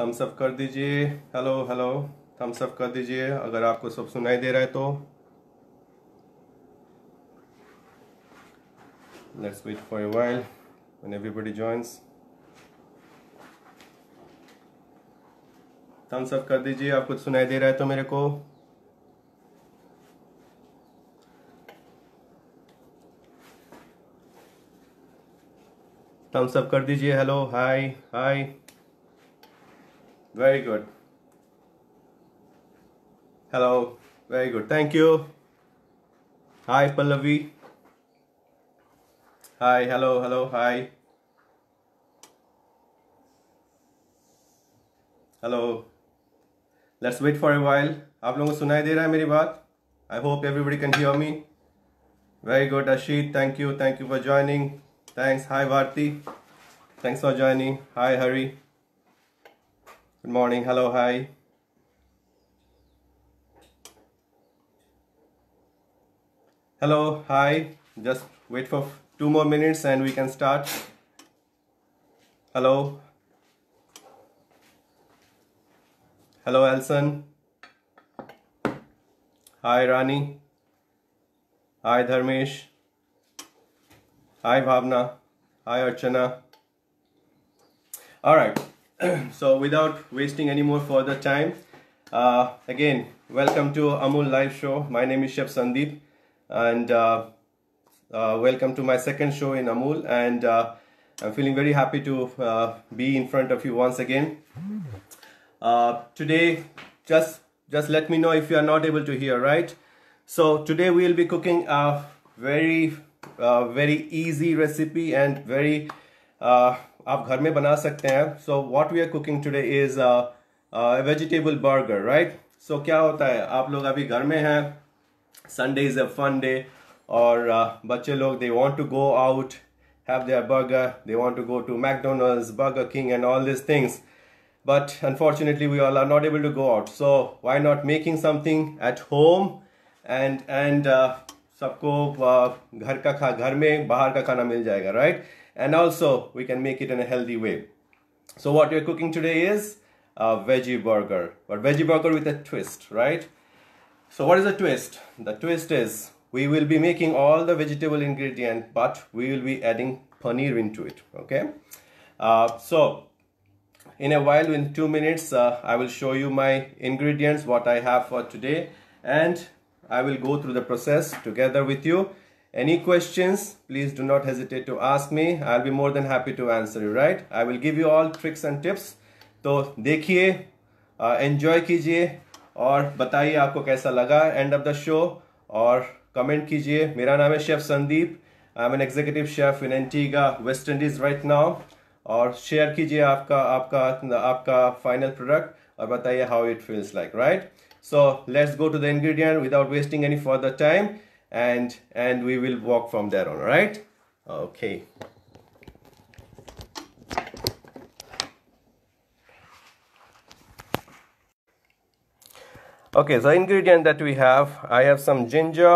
Thums up कर दीजिए। Hello hello, Thums up कर दीजिए अगर आपको सब सुनाई दे रहा है तो। Let's wait for a while when everybody joins. Thumbs up कर दीजिए, आपको सुनाई दे रहा है तो मेरे को। थम्स अप कर दीजिए। Hello, hi hi, very good. Hello, very good, thank you. Hi Pallavi, hi, hello hello, hi, hello. Let's wait for a while. आप लोगों को सुनाई दे रहा है मेरी बात? I hope everybody can hear me. Very good Ashit, thank you for joining. Thanks. Hi Bharti, thanks for joining. Hi Hari, good morning, hello, hi. Hello, hi. Just wait for 2 more minutes and we can start. Hello. Hello, Elson. Hi, Rani. Hi, Dharmesh. Hi, Bhavna. Hi, Archana. All right. So, without wasting any more further time, again, welcome to Amul Live Show. My name is Chef Sandeep, and welcome to my second show in Amul. And I'm feeling very happy to be in front of you once again. Today, just let me know if you are not able to hear, right? So today we will be cooking a very easy recipe and very आप घर में बना सकते हैं. So what we are cooking today is a vegetable burger, right? So क्या होता है, आप लोग अभी घर में हैं, Sunday is a fun day, और बच्चे लोग they want to go out, have their burger, they want to go to McDonald's, Burger King and all these things. But unfortunately we all are not able to go out, so why not making something at home and सबको घर में बाहर का खाना मिल जाएगा, right? And also we can make it in a healthy way. So what we're cooking today is a veggie burger, but veggie burger with a twist, right? So what is the twist? The twist is we will be making all the vegetable ingredient, but we will be adding paneer into it, okay? So in a while, in 2 minutes, I will show you my ingredients, what I have for today, and I will go through the process together with you. Any questions, please do not hesitate to ask me. I'll be more than happy to answer you, right? I will give you all tricks and tips. तो देखिए, enjoy कीजिए और बताइए आपको कैसा लगा end of the show, और comment कीजिए. मेरा नाम है chef Sandeep. I'm an executive chef in Antigua, West Indies right now. और शेयर कीजिए आपका फाइनल प्रोडक्ट और बताइए how it feels like, right? So let's go to the ingredient without wasting any further time and we will walk from there on, right? Okay. Okay, the ingredient that we have, I have some ginger,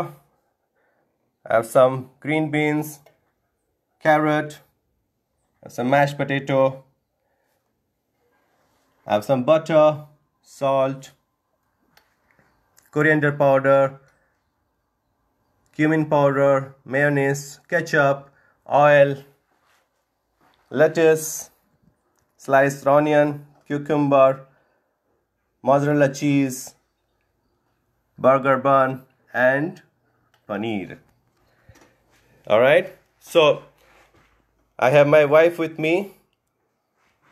I have some green beans, carrot, some mashed potato, I have some butter, salt, coriander powder, cumin powder, mayonnaise, ketchup, oil, lettuce, sliced onion, cucumber, mozzarella cheese, burger bun, and paneer. Alright, so I have my wife with me.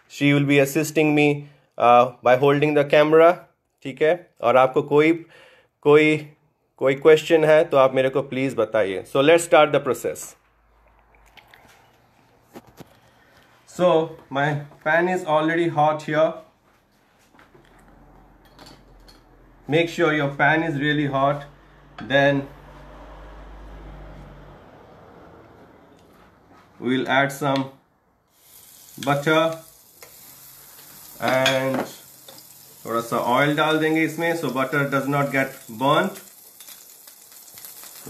She will be assisting me by holding the camera. ठीक है? और आपको कोई question है तो आप मेरे को प्लीज बताइए. So let's start the process. So my pan is already hot here. Make sure your pan is really hot. Then we will add some butter and थोड़ा सा ऑयल डाल देंगे इसमें, so butter does not get burnt,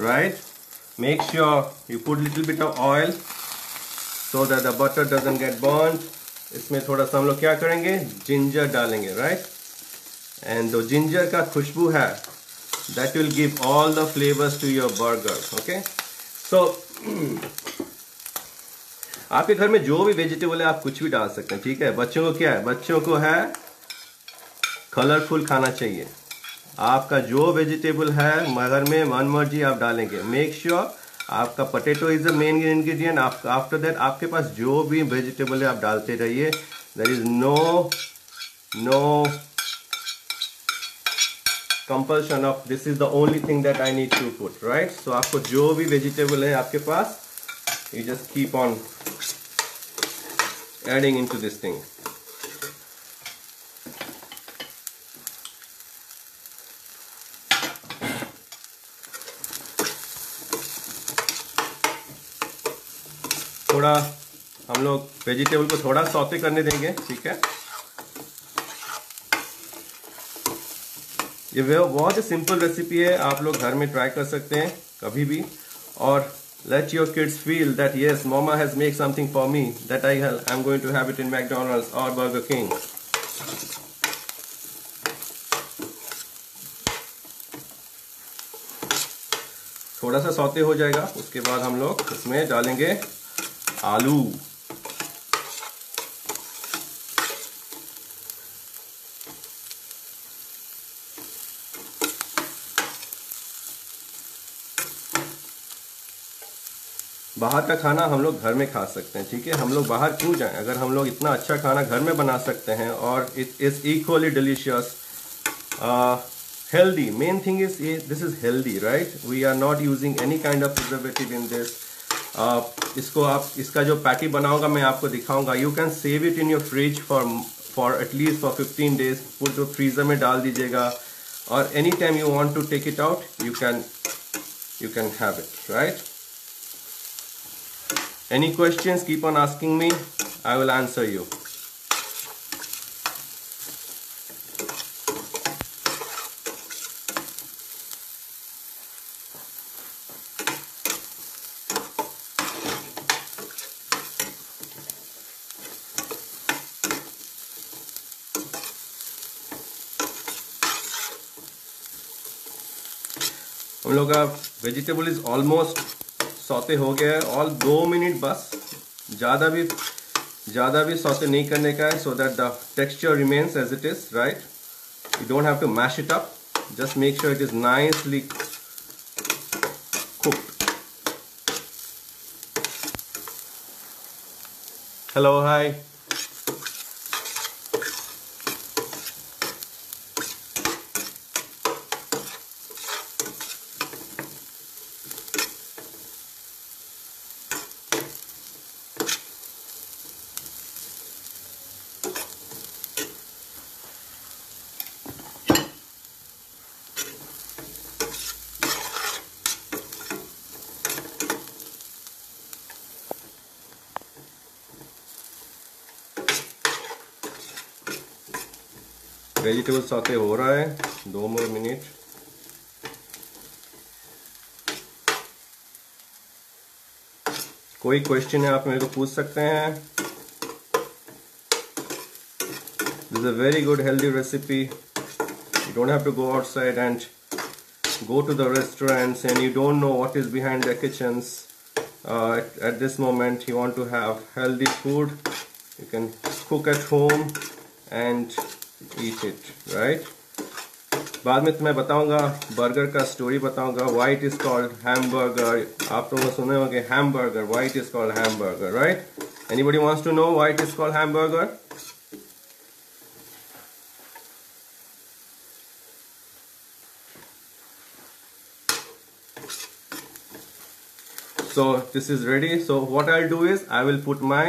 right? Make sure you put little bit of oil so that the butter doesn't get burnt. इसमें थोड़ा सा हम लोग क्या करेंगे, जिंजर डालेंगे, राइट। एंड जो जिंजर का खुशबू है, that will give all the flavours to your burger. Okay, so आपके घर में जो भी वेजिटेबल है आप कुछ भी डाल सकते हैं, ठीक है। बच्चों को क्या है, बच्चों को है कलरफुल खाना चाहिए। आपका जो वेजिटेबल है घर में मन मर्जी आप डालेंगे। मेक श्योर आपका potato is the main ingredient. After that आपके पास जो भी वेजिटेबल है आप डालते रहिए। There is no compulsion of this is the only thing that I need to put, right. So आपको जो भी वेजिटेबल है आपके पास, you just keep on adding into this thing. थोड़ा हम लोग वेजिटेबल को थोड़ा सौते करने देंगे, ठीक है। ये बहुत ही सिंपल रेसिपी है, आप लोग घर में ट्राई कर सकते हैं कभी भी। और let your kids feel that yes mama has make something for me that I am going to have it in McDonald's और बर्गर किंग। थोड़ा सा सौते हो जाएगा, उसके बाद हम लोग इसमें डालेंगे आलू। बाहर का खाना हम लोग घर में खा सकते हैं, ठीक है। हम लोग बाहर क्यों जाएं अगर हम लोग इतना अच्छा खाना घर में बना सकते हैं और it is equally delicious, healthy. Main thing is this is healthy, right. We are not using any kind of preservative in this. इसको आप इसका जो पैटी बनाऊंगा मैं आपको दिखाऊंगा। You can save it in your fridge for at least for 15 days. पूरे तो फ्रीजर में डाल दीजिएगा और any time you want to take it out you can have it, right. Any questions, keep on asking me, I will answer you. हम लोग का vegetable is almost saute हो गया है और 2 मिनट बस, ज़्यादा भी सौते नहीं करने का है, so that the texture remains as it is, right. You don't have to mash it up, just make sure it is nicely cooked. Hello, hi. Vegetable saute हो रहा है, 2 more मिनट। कोई क्वेश्चन है आप मेरे को पूछ सकते हैं। This is a very good healthy recipe. You don't have to go outside and go to the restaurants and you don't know what is behind their kitchens. At this moment you want to have healthy food, you can cook at home and eat it, right? बाद में तुम्हें बताऊंगा burger का story बताऊंगा, why it is called hamburger। आप लोगों ने सुने होंगे hamburger, why it is called hamburger, right? Anybody wants to know why it is called hamburger? So this is ready. So what I'll do is I will put my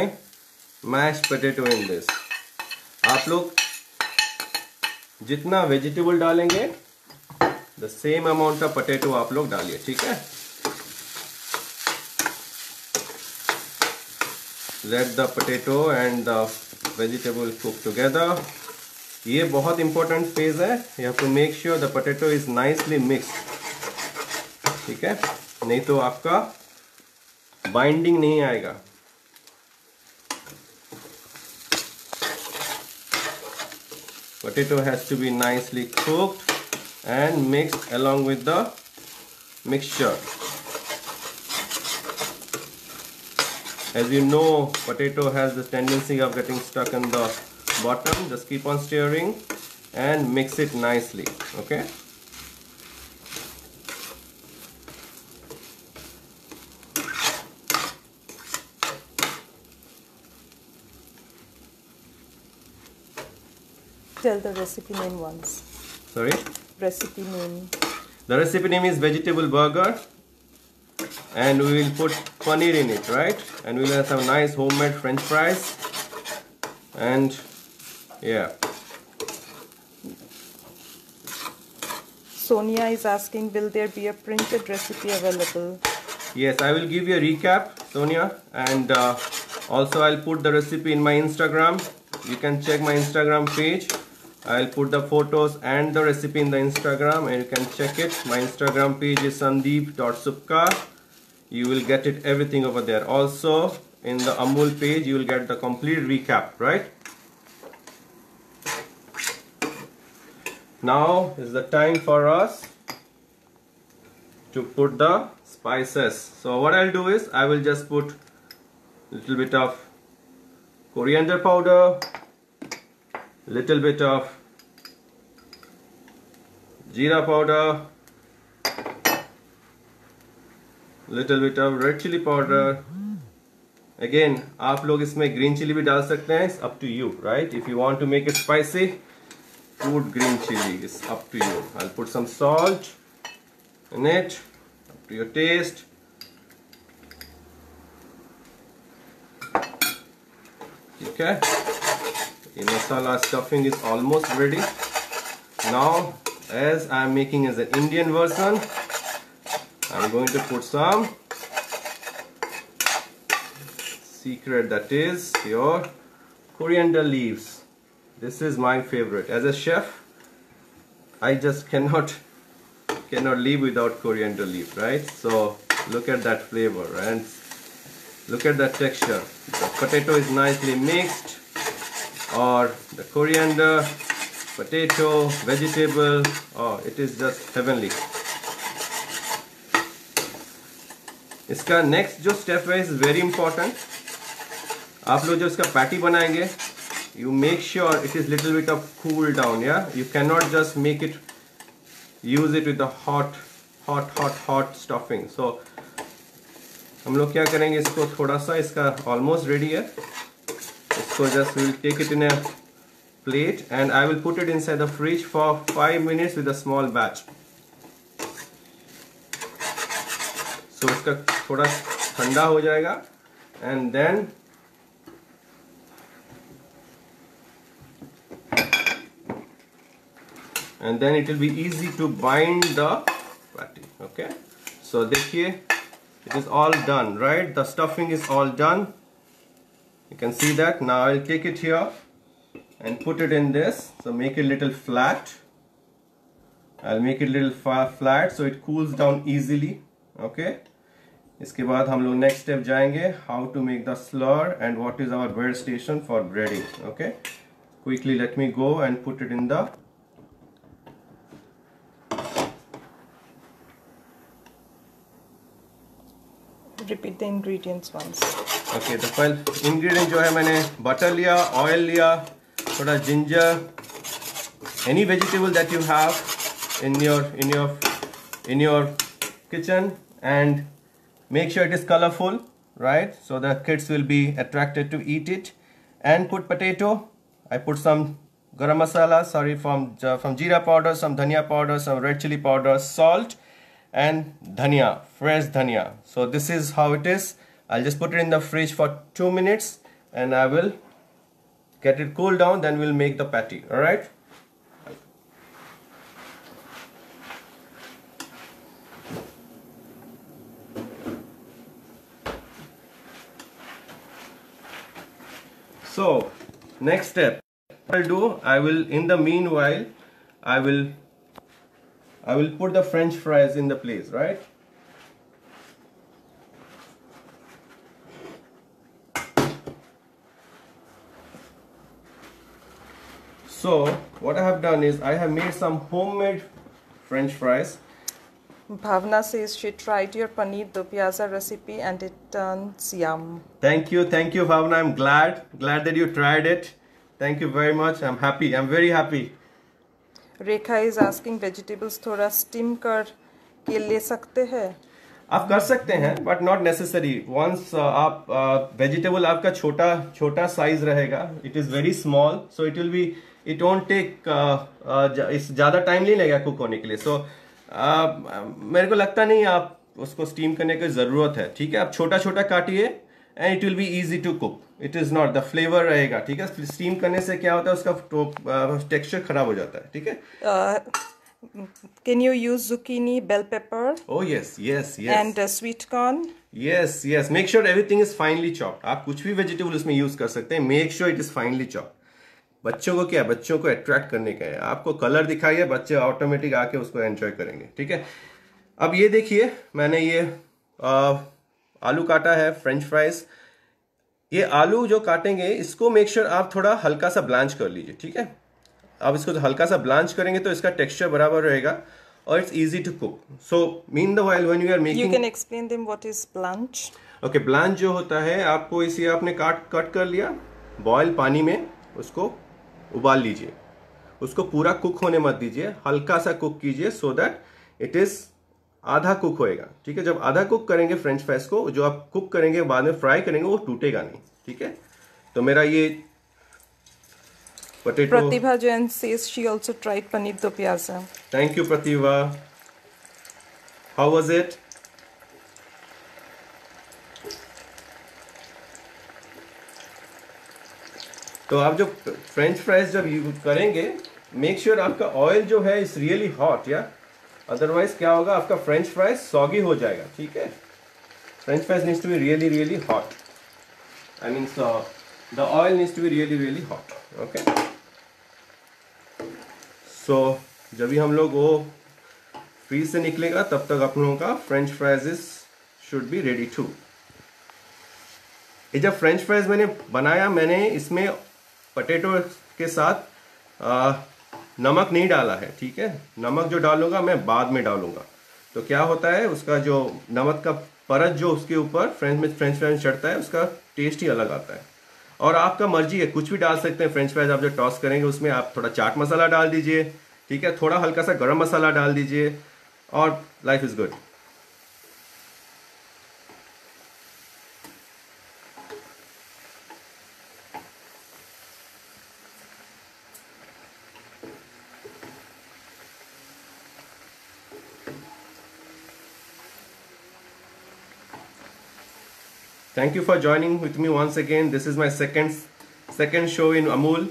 mashed potato in this. आप लोग जितना vegetable डालेंगे the same amount of potato आप लोग डालिए, ठीक है। Let the potato and the vegetable cook together. ये बहुत important phase है। You have to make sure the potato is nicely mixed, ठीक है, नहीं तो आपका बाइंडिंग नहीं आएगा। Potato has to be nicely cooked and mixed along with the mixture. As you know, potato has this tendency of getting stuck in the bottom. Just keep on stirring and mix it nicely. Okay. Tell the recipe name once. Sorry? Recipe name. The recipe name is vegetable burger, and we will put paneer in it, right? And we'll have some nice homemade French fries. And yeah. Sonia is asking, will there be a printed recipe available? Yes, I will give you a recap, Sonia, and also I'll put the recipe in my Instagram. You can check my Instagram page. I'll put the photos and the recipe in the Instagram, and you can check it. My Instagram page is sandeep.supka. You will get it everything over there. Also in the Amul page you will get the complete recap, right? Now is the time for us to put the spices. So what I'll do is I will just put a little bit of coriander powder, little bit of jeera powder, little bit of red chili powder. Again, आप लोग इसमें green chili भी डाल सकते हैं. It's up to you, right? If you want to make it spicy, put green chili. It's up to you. I'll put some salt in it, up to your taste. Okay. The masala stuffing is almost ready. Now, as I'm making as an Indian version, I'm going to put some secret, that is your coriander leaves. This is my favorite. As a chef, I just cannot live without coriander leaf, right? So look at that flavor and look at that texture. The potato is nicely mixed, or the coriander, potato, vegetable, oh, it is just heavenly. इसका next जो step है is very important. आप लोग जो इसका patty बनाएंगे, you make sure it is little bit of cool down, yeah. You cannot just make it, use it with the hot stuffing. So हम लोग क्या करेंगे, इसको थोड़ा सा, इसका almost ready है, इसको just we'll take it in a plate and I will put it inside the fridge for 5 minutes with a small batch. So इसका थोड़ा ठंडा हो जाएगा and then it will be easy to bind the patty. Okay, so देखिए, it is all done, right? The stuffing is all done. You can see that. Now I'll take it here and put it in this. So make it a little flat. I'll make it a little flat so it cools down easily. Okay. इसके बाद हम लोग next step जाएंगे, how to make the slur and what is our bread station for breading. Okay. Quickly let me go and put it in the repeat the ingredients once. Okay, the first ingredient जो है, मैंने butter लिया, oil लिया, थोड़ा ginger, any vegetable that you have in your kitchen, and make sure it is colorful, right? So the kids will be attracted to eat it. And put potato. I put some garam masala, sorry, from jeera powder, some dhania powder, some red chili powder, salt, and dhania, fresh dhania. So this is how it is. I'll just put it in the fridge for 2 minutes and I will get it cool down, then we'll make the patty. All right. So next step I'll do, I will, in the meanwhile, I will put the French fries in the place, right? So what I have done is I have made some homemade French fries. Bhavna says she tried your paneer do pyaza recipe and it turns yum. Thank you, Bhavna. I'm glad that you tried it. Thank you very much. I'm happy. I'm very happy. Rekha is asking vegetables थोड़ा steam कर के ले सकते हैं? आप कर सकते हैं बट नॉट नेसेसरी. वंस आप वेजिटेबल आपका छोटा छोटा साइज रहेगा, it is very small, so it will be, it won't take, ज़्यादा टाइम नहीं लगेगा कुक होने के लिए. सो मेरे को लगता नहीं आप उसको स्टीम करने की ज़रूरत है. ठीक है, आप छोटा छोटा काटिए and it will be easy to cook. It is not the flavour रहेगा. ठीक है, स्टीम करने से क्या होता है, उसका टेक्सचर खराब हो जाता है. ठीक है. Can you use zucchini, bell pepper? Oh yes. And sweet corn? Yes. Make sure everything is finely chopped. आप कुछ भी वेजिटेबल उसमें यूज कर सकते हैं. Make sure it is finally chopped. बच्चों को क्या है, बच्चों को अट्रैक्ट करने का है. आपको कलर दिखाइए, बच्चे ऑटोमेटिक आके उसको एंजॉय करेंगे. ठीक है. अब ये देखिए, मैंने ये आलू काटा है, फ्रेंच फ्राइज. ये आलू जो काटेंगे, इसको मेक श्योर आप थोड़ा हल्का सा ब्लांच कर लीजिए. ठीक है, आप इसको हल्का सा ब्लांच करेंगे तो इसका टेक्सचर बराबर रहेगा और it's easy to cook. So mean the while when you are making, you can explain them what is blanch. Okay, blanch जो होता है, आपको इसे आपने कट कर लिया, बॉयल पानी में उसको उबाल लीजिए. उसको पूरा कुक होने मत दीजिए, हल्का सा कुक कीजिए सो दैट इट इज आधा कुक होएगा. ठीक है, जब आधा कुक करेंगे फ्रेंच फ्राइज को, जो आप कुक करेंगे बाद में फ्राई करेंगे, वो टूटेगा नहीं. ठीक है, तो मेरा ये potato. Pratibha Jain says she also tried paneer do pyaza. Thank you, Pratibha. How was it? तो आप जो फ्रेंच फ्राइज जब यूज करेंगे, मेक श्योर आपका ऑयल जो है इज रियली हॉट, या अदरवाइज क्या होगा, आपका फ्रेंच फ्राइज सॉगी हो जाएगा. ठीक है, French fries needs to be really really hot. I mean the oil needs to be really really hot. Okay, so जब भी हम लोग वो फ्रीज से निकलेगा, तब तक आप लोगों का French fries should be ready to. ये जब फ्रेंच फ्राइज मैंने बनाया, मैंने इसमें पोटैटो के साथ नमक नहीं डाला है. ठीक है, नमक जो डालूंगा मैं बाद में डालूंगा. तो क्या होता है, उसका जो नमक का परत जो उसके ऊपर फ्रेंच फ्राइज चढ़ता है, उसका टेस्ट ही अलग आता है. और आपका मर्जी है, कुछ भी डाल सकते हैं. फ्रेंच फ्राइज आप जो टॉस करेंगे, उसमें आप थोड़ा चाट मसाला डाल दीजिए. ठीक है, थोड़ा हल्का सा गरम मसाला डाल दीजिए और life is good. Thank you for joining with me once again. This is my second show in Amul.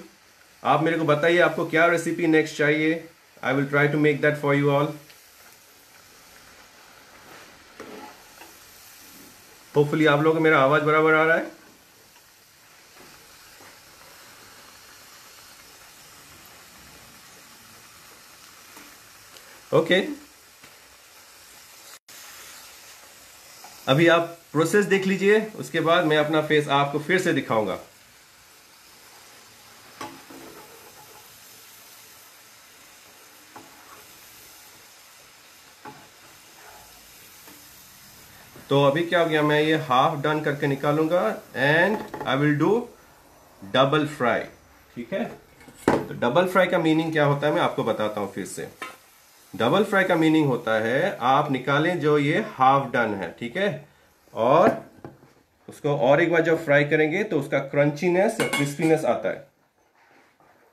आप मेरे को बताइए आपको क्या रेसिपी नेक्स्ट चाहिए. I will try to make that for you all. Hopefully आप लोगों को मेरा आवाज बराबर आ रहा है. ओके, अभी आप प्रोसेस देख लीजिए, उसके बाद मैं अपना फेस आपको फिर से दिखाऊंगा. तो अभी क्या हो गया, मैं ये हाफ डन करके निकालूंगा and I will do double fry. ठीक है, तो डबल फ्राई का मीनिंग क्या होता है मैं आपको बताता हूं फिर से. डबल फ्राई का मीनिंग होता है, आप निकालें जो ये हाफ डन है. ठीक है, और उसको और एक बार जब फ्राई करेंगे तो उसका क्रंचीनेस या क्रिस्पीनेस आता है.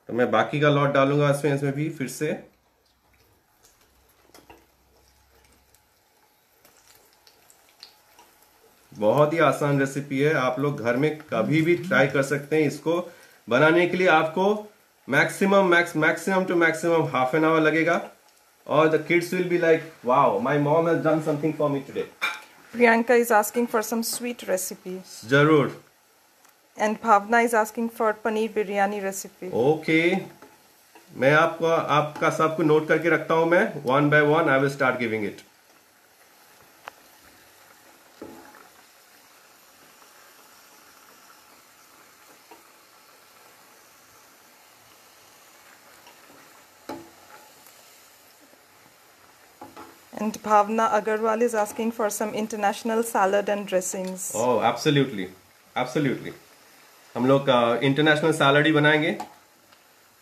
तो मैं बाकी का लॉट डालूंगा इसमें भी फिर से. बहुत ही आसान रेसिपी है, आप लोग घर में कभी भी ट्राई कर सकते हैं. इसको बनाने के लिए आपको maximum two maximum half an hour लगेगा. और the kids will be like, wow, my mom has done something for me today. Priyanka is asking for some sweet recipe. जरूर. And Bhavna is asking for paneer biryani recipe. Okay, मैं आपका सबको note करके रखता हूं. मैं one by one I will start giving it. And Bhavna Agarwal is asking for some international salad and dressings. Oh, absolutely, absolutely. हम लोग international salad ही बनाएंगे.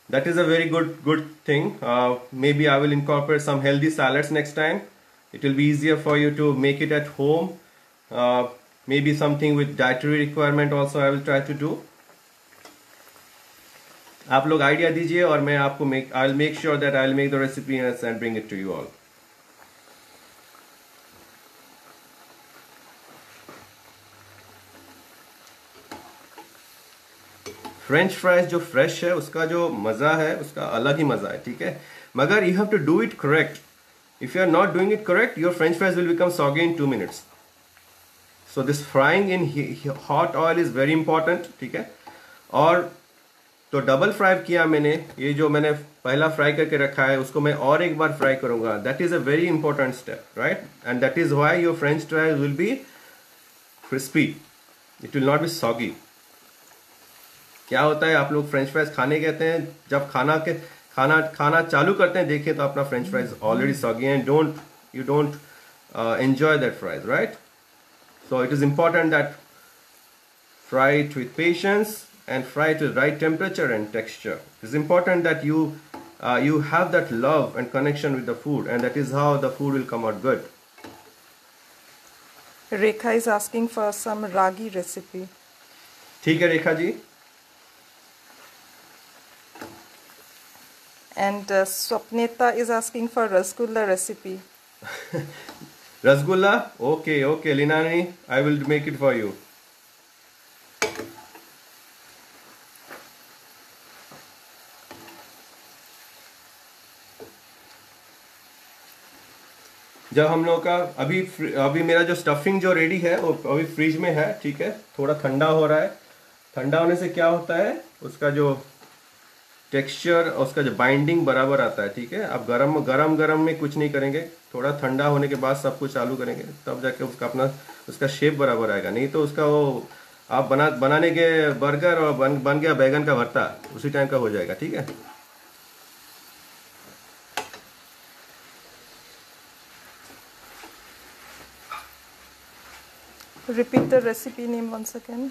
That is a very good thing. Maybe I will incorporate some healthy salads next time. It will be easier for you to make it at home. Maybe something with dietary requirement also I will try to do. आप लोग idea दीजिए और मैं आपको I'll make sure that I'll make the recipe and bring it to you all. French fries जो fresh है उसका जो मज़ा है उसका अलग ही मज़ा है, ठीक है. मगर you have to do it correct. If you are not doing it correct your French fries will become soggy in 2 minutes. So this frying in hot oil is very important, ठीक है. और तो डबल फ्राई किया मैंने. ये जो मैंने पहला फ्राई करके रखा है उसको मैं और एक बार फ्राई करूंगा. That is a very important step, right. And that is why your French fries will be crispy. It will not be soggy. क्या होता है आप लोग फ्रेंच फ्राइज खाने कहते हैं, जब खाना चालू करते हैं देखिए तो अपना French fries already soggy and you don't enjoy that fries, right. So it is important that fry it with patience and fry it with right temperature and texture. It's important that you have that love and connection with the food, and that is how the food will come out good. Rekha is asking for some ragi recipe. ठीक है Rekha ji. And Swapneta is asking for rasgulla recipe. Rasgulla? Okay, Linani, I will make it for you. जब हम लोग का अभी मेरा जो stuffing जो रेडी है वो अभी फ्रिज में है, ठीक है. थोड़ा ठंडा हो रहा है. ठंडा होने से क्या होता है उसका जो टेक्सचर उसका जो बाइंडिंग बराबर आता है, ठीक है. आप गरम में कुछ नहीं करेंगे. थोड़ा ठंडा होने के बाद सब कुछ चालू करेंगे तब जाके उसका शेप बराबर आएगा. नहीं तो उसका वो आप बनाने के बर्गर और बन गया बैगन का भरता उसी टाइम का हो जाएगा, ठीक है. Repeat the recipe name once again.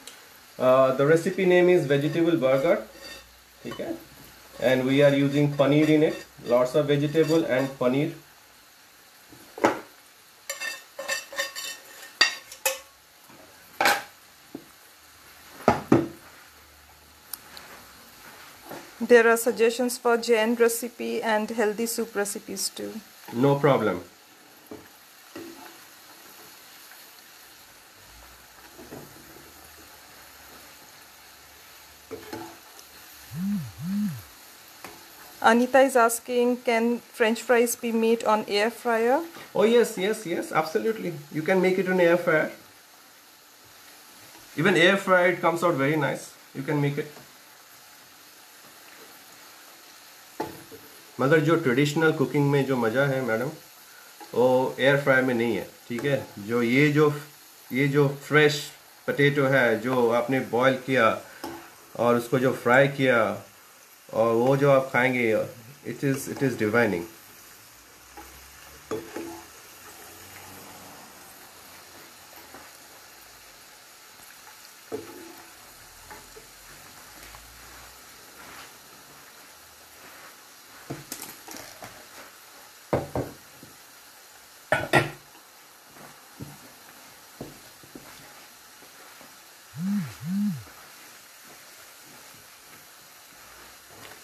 The recipe name is vegetable burger, ठीक है. And we are using paneer in it. Lots of vegetable and paneer. There are suggestions for Jain recipe and healthy soup recipes too. No problem. Anita is asking, can French fries be made on air fryer? Oh yes, absolutely. You can make it on air fryer. Even air fryer it comes out very nice. You can make it. मगर जो traditional cooking में जो मज़ा है madam वो air fry में नहीं है, ठीक है. ये जो फ्रेश पोटैटो है जो आपने बॉईल किया और उसको जो फ्राई किया और वो जो आप खाएंगे it is divining.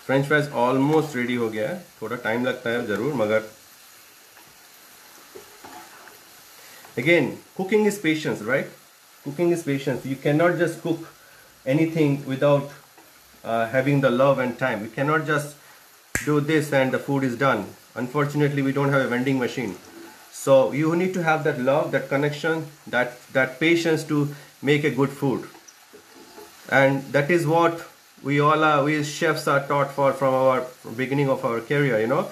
French fries almost ready हो गया है. थोड़ा टाइम लगता है ज़रूर मगर again cooking is patience, right. Cooking is patience. You can not just cook anything without having the love and time. You cannot just do this and the food is done. Unfortunately we don't have a vending machine, so you need to have that love, that connection, that patience to make a good food. And that is what we chefs are taught from our beginning of our career, you know.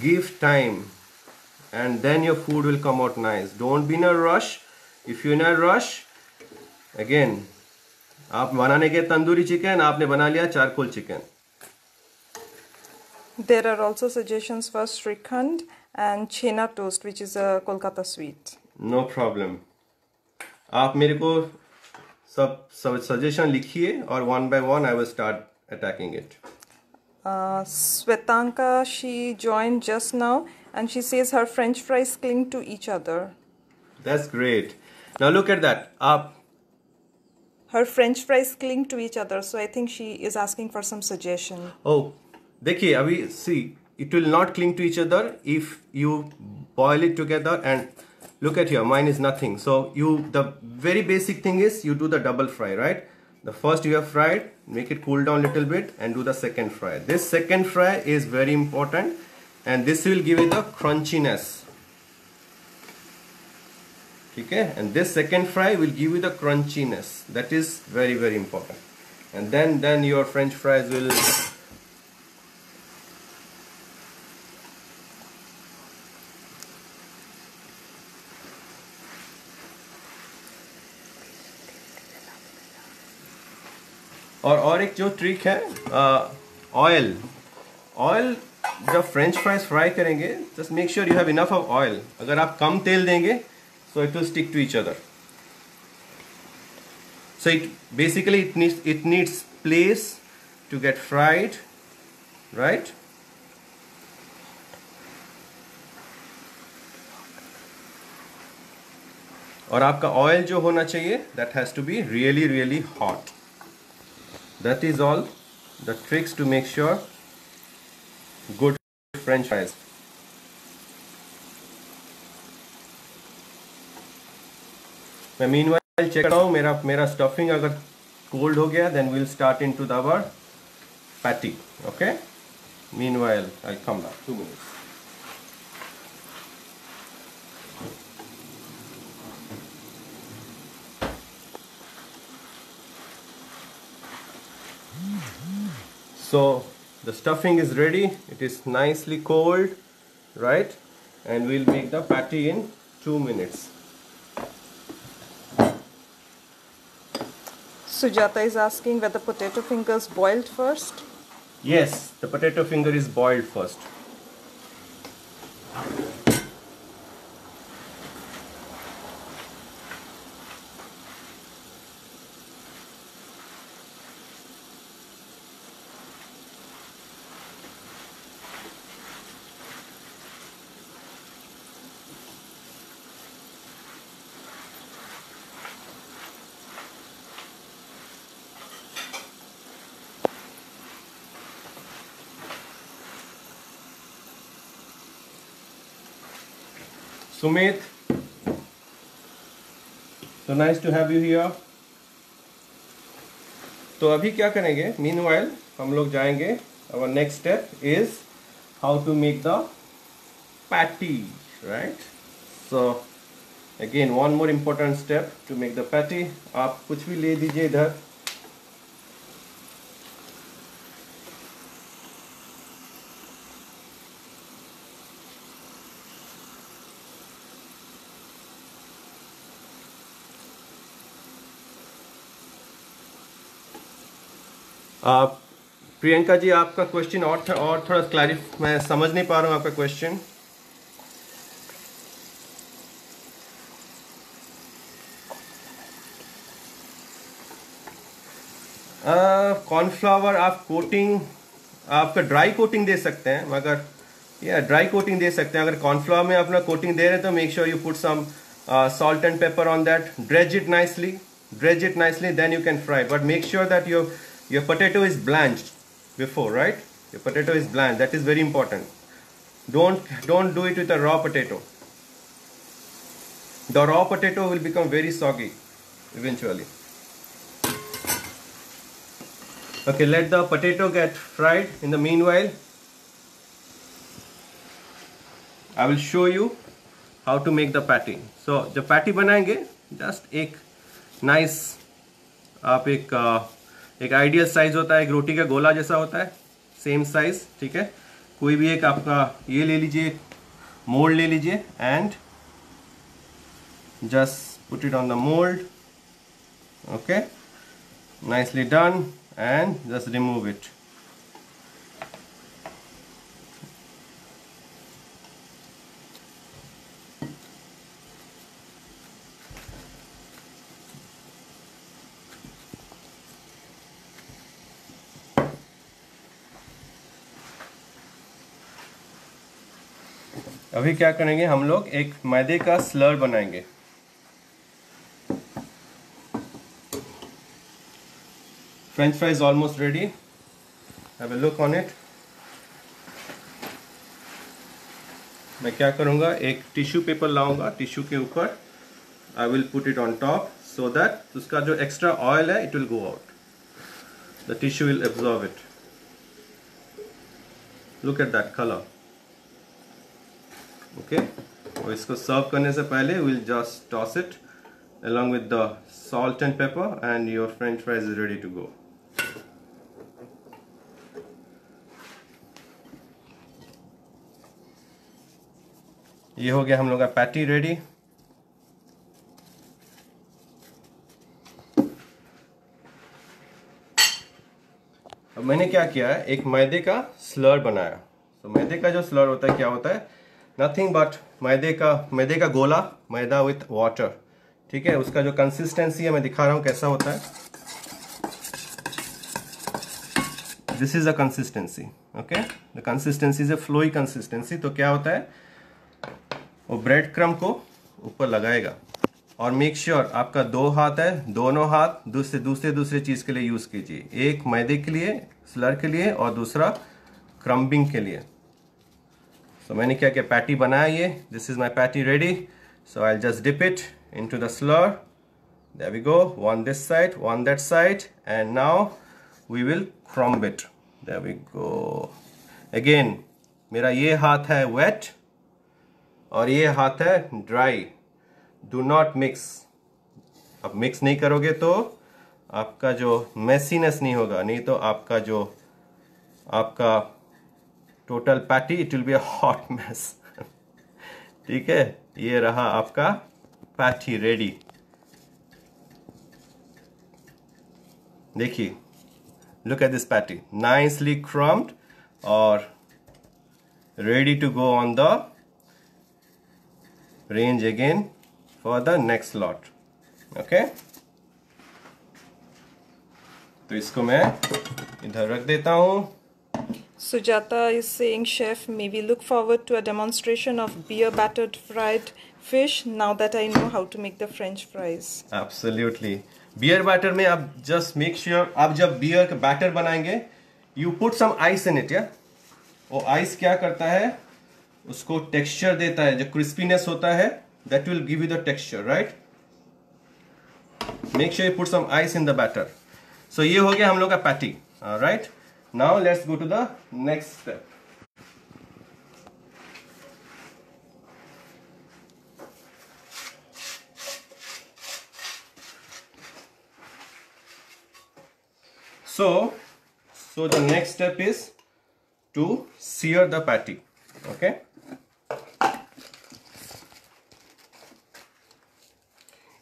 Give time and then your food will come out nice. Don't be in a rush. If you're in a rush, again आप बनाने के tandoori chicken आपने बना लिया charcoal chicken. There are also suggestions for Shrikhand and Chhena toast, which is a Kolkata sweet. No problem. आप मेरे को सब सजेशन लिखिए और one by one I will start attacking it. Svetanka, she joined just now and she says her French fries cling to each other. That's great. Now look at that. Her French fries cling to each other, so I think she is asking for some suggestion. Oh, देखिए अभी see, it will not cling to each other if you boil it together. And look at here, mine is nothing. So the very basic thing is you do the double fry, right? The first you have fried, make it cool down a little bit and do the second fry. This second fry is very important and this will give it the crunchiness. Okay, and this second fry will give you the crunchiness. That is very, very important. And then your French fries will और एक जो trick है oil जब French fries fry करेंगे just make sure you have enough of oil. अगर आप कम तेल देंगे so it will stick to each other. So it needs place to get fried, right? और आपका ऑयल जो होना चाहिए that has to be really, really hot. That is all the tricks to make sure good French fries. मैं meanwhile check कर रहा हूँ मेरा स्टफिंग अगर कोल्ड हो गया then we'll start into our patty. Okay? Meanwhile, I'll come back. 2 minutes. So the stuffing is ready. It is nicely cold, right? And we'll make the patty in 2 minutes. Sujata is asking whether potato fingers boiled first. Yes, the potato finger is boiled first. Sumit, so nice to have you here. तो अभी क्या करेंगे? Meanwhile, हम लोग जाएंगे. Our next step is how to make the patty, right? So again, one more important step to make the patty. आप कुछ भी ले दीजिए इधर. प्रियंका जी आपका क्वेश्चन और थोड़ा क्लैरिफ मैं समझ नहीं पा रहा हूँ आपका क्वेश्चन. कॉर्नफ्लावर आप कोटिंग आपका ड्राई कोटिंग दे सकते हैं मगर ड्राई कोटिंग दे सकते हैं. अगर कॉर्नफ्लावर में अपना कोटिंग दे रहे हैं तो make sure you put some salt and pepper on that. Dredge it nicely, then you can fry. But make sure that your potato is blanched before, right? Your potato is blanched. That is very important. Don't do it with a raw potato. The raw potato will become very soggy eventually. Okay, let the potato get fried. In the meanwhile, I will show you how to make the patty. So जब patty बनाएंगे, just एक nice आप एक ideal size होता है, एक रोटी का गोला जैसा होता है, सेम साइज, ठीक है. कोई भी एक आपका ये ले लीजिए, मोल्ड ले लीजिए and just put it on the mold. Okay, nicely done, and just remove it. अभी क्या करेंगे हम लोग, एक मैदे का स्लर बनाएंगे। French fries almost ready, have a look on it. मैं क्या करूँगा, एक टिश्यू पेपर लाऊंगा, टिश्यू के ऊपर I will put it on top so that उसका जो एक्स्ट्रा ऑयल है it will go out, the tissue will absorb it. Look at that colour. Okay, और इसको सर्व करने से पहले will just toss it along with the salt and pepper and your french fries is ready to go. ये हो गया हम लोग का पैटी रेडी। अब मैंने क्या किया है, एक मैदे का स्लर बनाया। तो मैदे का जो स्लर होता है क्या होता है, नथिंग बट मैदे का गोला, मैदा विथ वाटर। ठीक है, उसका जो कंसिस्टेंसी है मैं दिखा रहा हूं कैसा होता है। This is a consistency, okay, the consistency is a flowy consistency. तो क्या होता है, वो ब्रेड क्रम्ब को ऊपर लगाएगा और मेक श्योर आपका 2 हाथ है, दोनों हाथ दूसरे चीज के लिए यूज कीजिए। एक मैदे के लिए, स्लर के लिए, और दूसरा क्रम्बिंग के लिए। तो मैंने क्या किया, पैटी बनाया ये, this is my patty ready. So I just dip it into the slur. There we go, one this side, one that side, and now we will crumb it. There we go. Again, मेरा ये हाथ है wet और ये हाथ है dry. Do not mix. अब mix नहीं करोगे तो आपका जो messiness नहीं होगा, नहीं तो आपका total patty it will be a hot mess. ठीक है, ये रहा आपका पैटी रेडी। देखिए, look at this patty, nicely crumbed और ready to go on the range again for the next lot. Okay, तो इसको मैं इधर रख देता हूं। Sujata is saying, Chef, may we look forward to a demonstration of beer battered fried fish now that I know how to make the French fries? Absolutely. Beer batter में आप just make sure, आप जब beer का batter बनाएंगे, you put some ice in it, yeah? वो ice क्या करता है, उसको texture देता है, जो crispiness होता है, that will give you the texture, right? Make sure you put some ice in the batter. So ये हो गया हम लोग का patty, right? Now let's go to the next step. So the next step is to sear the patty. Okay.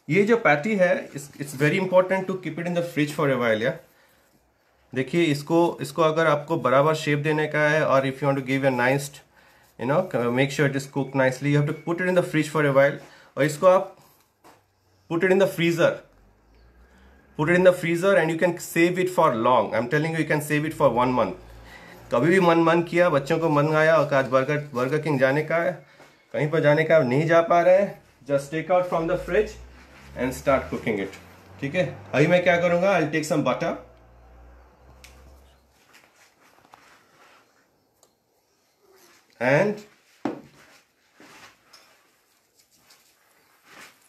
ये जो patty है, it's very important to keep it in the fridge for a while, yeah. देखिए, इसको अगर आपको बराबर shape देने का है और if you want to give a nice, you know, make sure it is cook nicely, you have to put it in the fridge for a while. और इसको आप put it in the freezer and you can save it for long. I am telling you can save it for 1 month। कभी भी मन किया, बच्चों को मन आया और आज बर्गर किंग जाने का है, कहीं पर जाने का, नहीं जा पा रहे हैं, just take out from the fridge and start cooking it. ठीक है, अभी मैं क्या करूंगा, I will take some butter and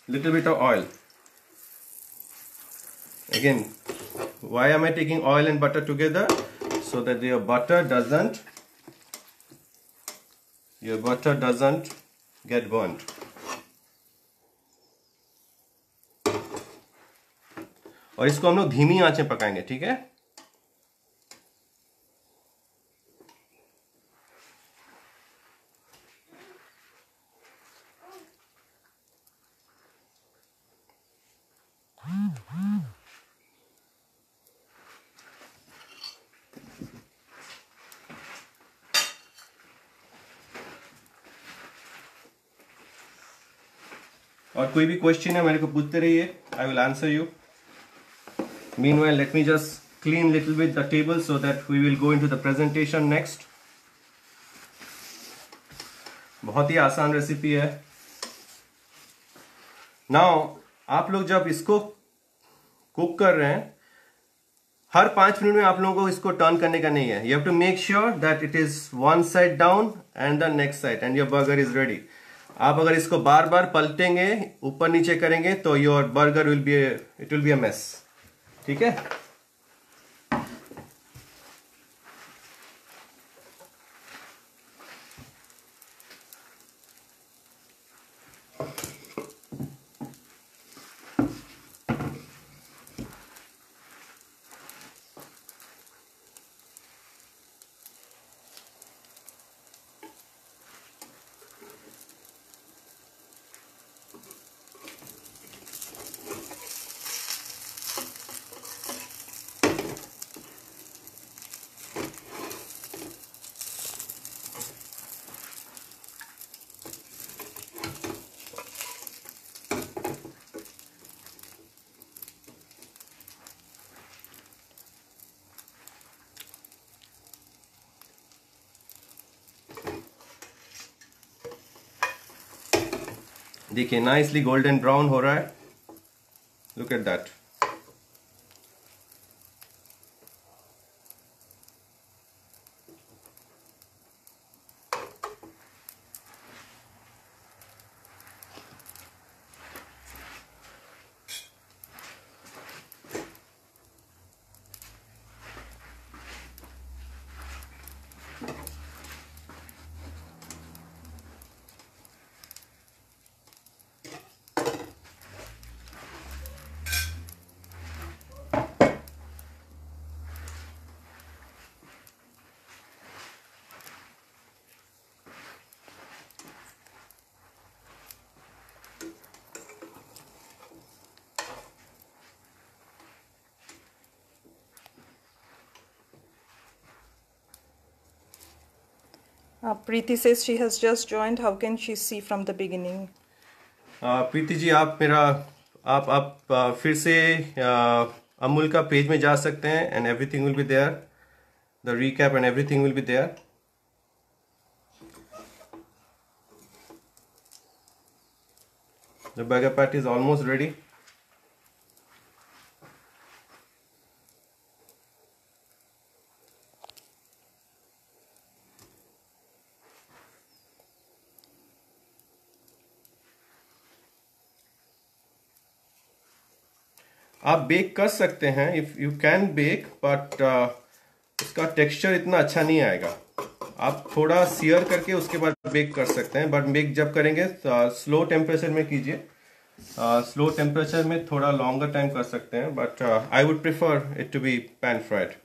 little bit of oil. Again, why am I taking oil and butter together? So that your butter doesn't get burnt. और इसको हम लोग धीमी आंच में पकाएंगे, ठीक है। और कोई भी क्वेश्चन है मेरे को पूछते रहिए, I will answer you. Meanwhile, let me just clean little bit the table so that we will go into the presentation next. बहुत ही आसान रेसिपी है। नाउ आप लोग जब इसको कुक कर रहे हैं, हर 5 मिनट में आप लोगों को इसको टर्न करने का नहीं है। You have to make sure that it is one side down and the next side and your burger is ready. आप अगर इसको बार बार पलटेंगे, ऊपर नीचे करेंगे, तो your burger will be a mess. ठीक है। देखिए नाइसली गोल्डन ब्राउन हो रहा है। Look at that. Preeti says she has just joined. How can she see from the beginning? Preeti ji, आप फिर से अमूल का पेज में जा सकते हैं and everything will be there, the recap and everything will be there. The burger patty is almost ready. आप bake कर सकते हैं, if you can bake, but उसका टेक्सचर इतना अच्छा नहीं आएगा। आप थोड़ा सियर करके उसके बाद बेक कर सकते हैं, बट बेक जब करेंगे स्लो टेम्परेचर में कीजिए। स्लो टेम्परेचर में थोड़ा लॉन्गर टाइम कर सकते हैं, but I would prefer it to be pan fried.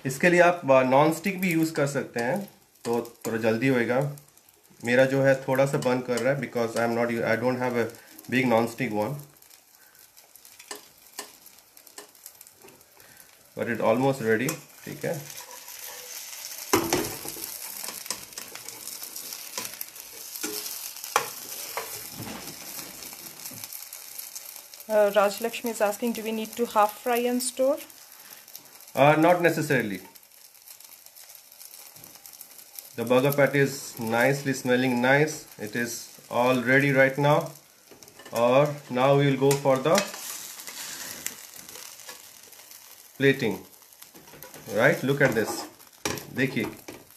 इसके लिए आप नॉन स्टिक भी यूज़ कर सकते हैं, तो थोड़ा जल्दी होएगा। मेरा जो है थोड़ा सा बर्न कर रहा है because I don't have a big non stick one, but it almost ready. ठीक है। Raj Lakshmi is asking, do we need to half fry and store? Not necessarily. The burger patty is nicely smelling nice. It is all ready right now. Or now we will go for the plating. Right? Look at this. देखिए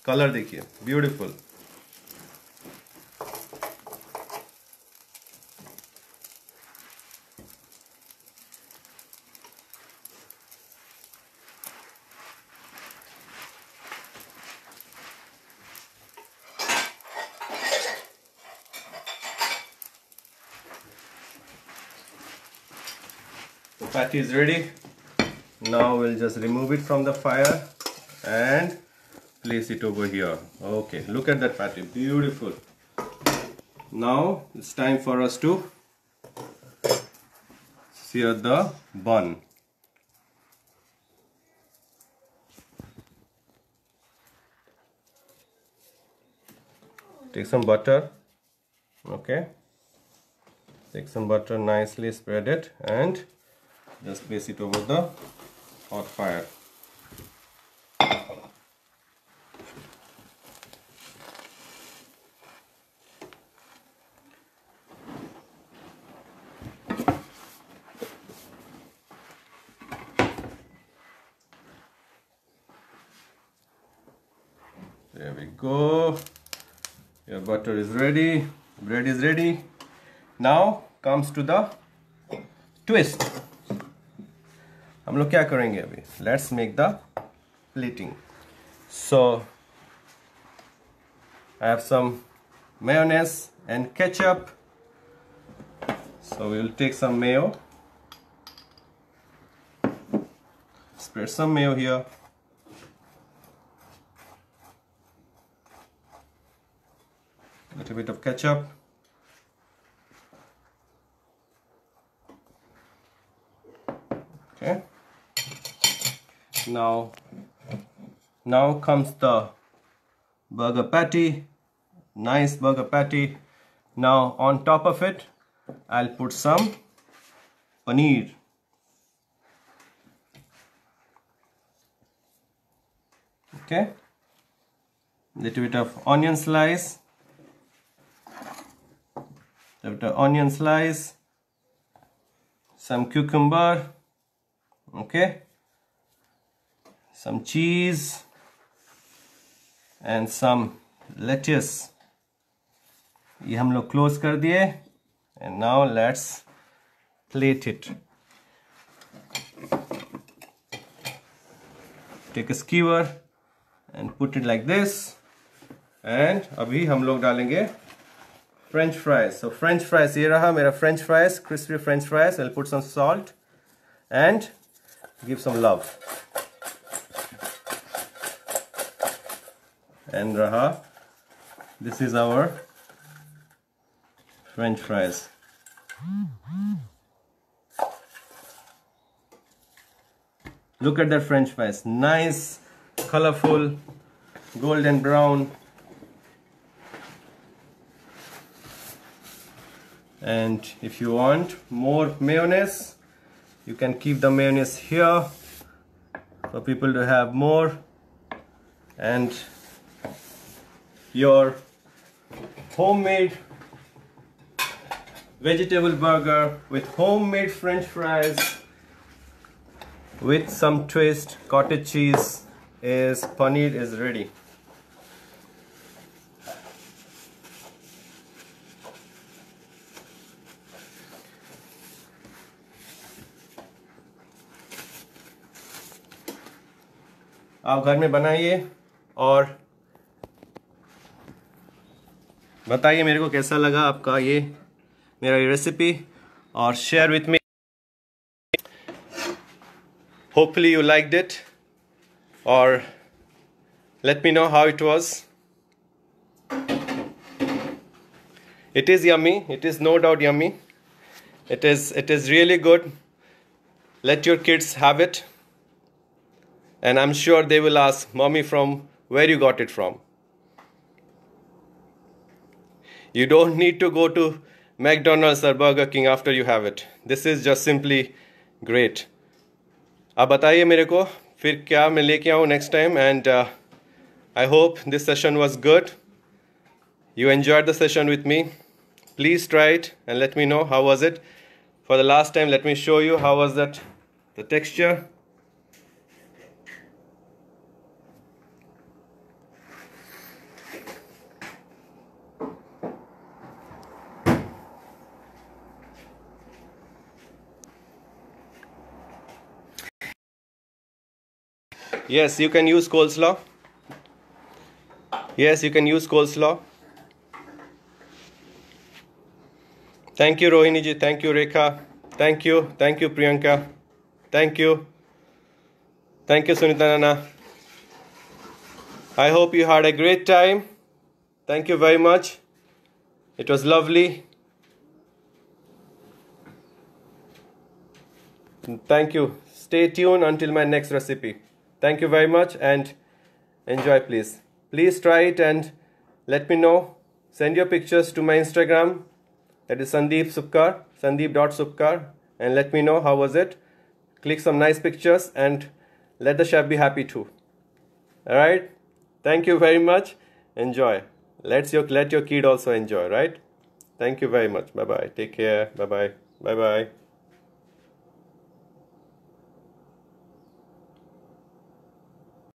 colour, देखिए beautiful. patty is ready. Now we'll just remove it from the fire and place it over here. Okay, look at that patty, beautiful. Now it's time for us to sear the bun. Take some butter. Okay, take some butter, nicely spread it and just place it over the hot fire. There we go. Your butter is ready, bread is ready. Now comes to the twist. हम लोग क्या करेंगे अभी? Let's make the plating. So I have some mayonnaise and ketchup. So we will take some mayo. Spread some mayo here. A little bit of ketchup. Okay. Now comes the burger patty. Nice burger patty. Now on top of it, I'll put some paneer. Okay. Little bit of onion slice. Onion slice, some cucumber, okay, some cheese and some lettuce. ये हम लोग close कर दिए and now let's plate it. Take a skewer and put it like this and अभी हम लोग डालेंगे French fries. So French fries, ये रहा मेरा French fries, crispy French fries. I'll put some salt and give some love. And raha, this is our French fries. Look at that French fries, nice, colorful, golden brown. And if you want more mayonnaise, you can keep the mayonnaise here for people to have more. And your homemade vegetable burger with homemade French fries with some twist cottage cheese paneer is ready. आप घर में बनाइए और बताइए मेरे को कैसा लगा आपका ये मेरा ये रेसिपी और share with me. Hopefully you liked it or let me know how it was. It is yummy. It is no doubt yummy. It is really good. Let your kids have it. And I'm sure they will ask, Mommy, from where you got it from. You don't need to go to McDonald's or Burger King after you have it. This is just simply great. आप बताइए मेरे को फिर क्या मैं लेके आऊँ next time. And I hope this session was good. You enjoyed the session with me. Please try it and let me know how was it. For the last time, let me show you how was that the texture. Yes, you can use coleslaw. Yes, you can use coleslaw. Thank you, Rohini ji. Thank you, Rekha. Thank you, Priyanka. Thank you. Thank you, Sunita Nana. I hope you had a great time. Thank you very much. It was lovely. Thank you. Stay tuned until my next recipe. Thank you very much and enjoy, please. Please try it and let me know. Send your pictures to my Instagram. That is Sandeep Supkar, sandeep.supkar, and let me know how was it. Click some nice pictures and let the chef be happy too. Alright? Thank you very much. Enjoy. Let your kid also enjoy, right? Thank you very much. Bye-bye. Take care. Bye-bye. Bye-bye.